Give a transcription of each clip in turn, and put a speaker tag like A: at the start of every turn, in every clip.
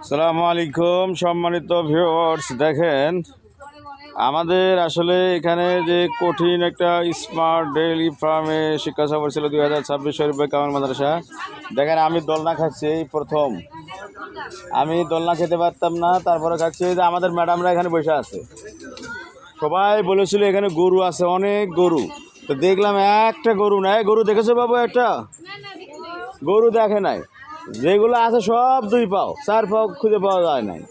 A: আসসালামু আলাইকুম সম্মানিত ভিউয়ার্স, দেখেন আমাদের আসলে এখানে যে কঠিন একটা স্মার্ট ডেইলি ফার্মে শিক্ষা সফর ছিল 2026 শরীফে কামাল মাদ্রাসা। দেখেন আমি দোলনা খাচ্ছি, এই প্রথম আমি দোলনা খেতে পারতাম না, তারপরে খাচ্ছি। যে আমাদের ম্যাডামরা এখানে বসে আছে, সবাই বলেছিল এখানে গরু আছে, অনেক গরু। তো দেখলাম একটা গরু নাই। গরু দেখেছো বাবু? একটা গরু দেখে নাই। যেগুলো আছে সব 2 পাও 4 পাও খুঁজে পাওয়া যায় নাই,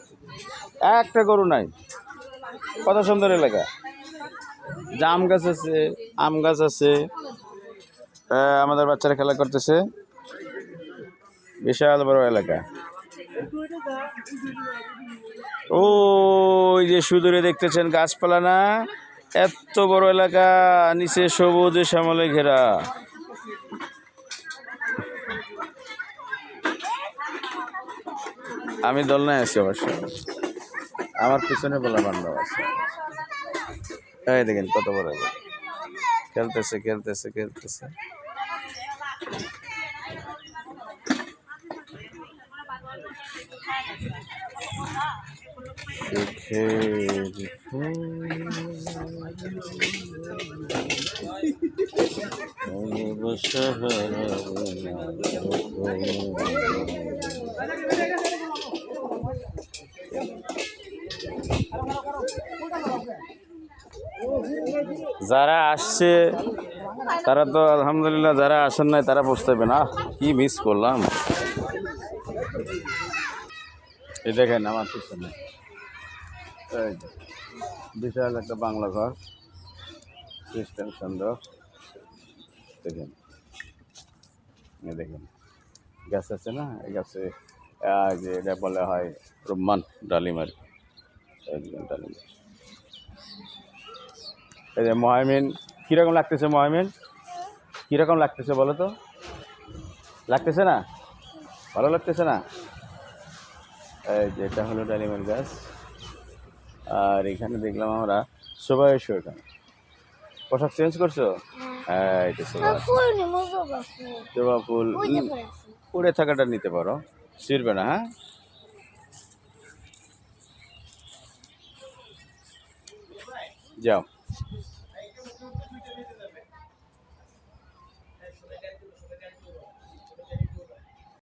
A: একটা গরু নাই। কত সুন্দর এলাকা, জাম গাছ আছে, আম গাছ আছে, আমাদের বাচ্চারা খেলা করতেছে। বিশাল বড় এলাকা। ওই যে সুদূরে দেখতেছেন গাছপালা না, এত বড় এলাকা, নিচে সবুজে শ্যামলে ঘেরা। আমি দোলনায় আছি অবশ্য, আমার পিছনে বলা বান্ধব আছে। এই দেখেন কত বড় খেলতেছে খেলতেছে খেলতেছে। যারা আসছে তারা তো আলহামদুলিল্লাহ, যারা আসেন নাই তারা পৌঁছাবে না। কি মিস করলাম। এই দেখেন আমার পিছনে বিশাল একটা বাংলা ঘর, সিস্টেম সুন্দর। দেখেন দেখেন গাছ আছে না, এই গাছে যে এটা বলা হয় রুম্মান ডালিম আর কি। ডালিম। এই যে মহামিন, কীরকম লাগতেছে মহামিন? কীরকম লাগতেছে বলো তো? লাগতেছে না? ভালো লাগতেছে না? এই যে এটা হলো ডালিমের গাছ। আর এখানে দেখলাম আমরা সবাই এসো। এখানে পোশাক চেঞ্জ করছো? হ্যাঁ, এটা জবা ফুল পড়ে থাকাটা নিতে পারো, ছিড়বে না। হ্যাঁ, যাও।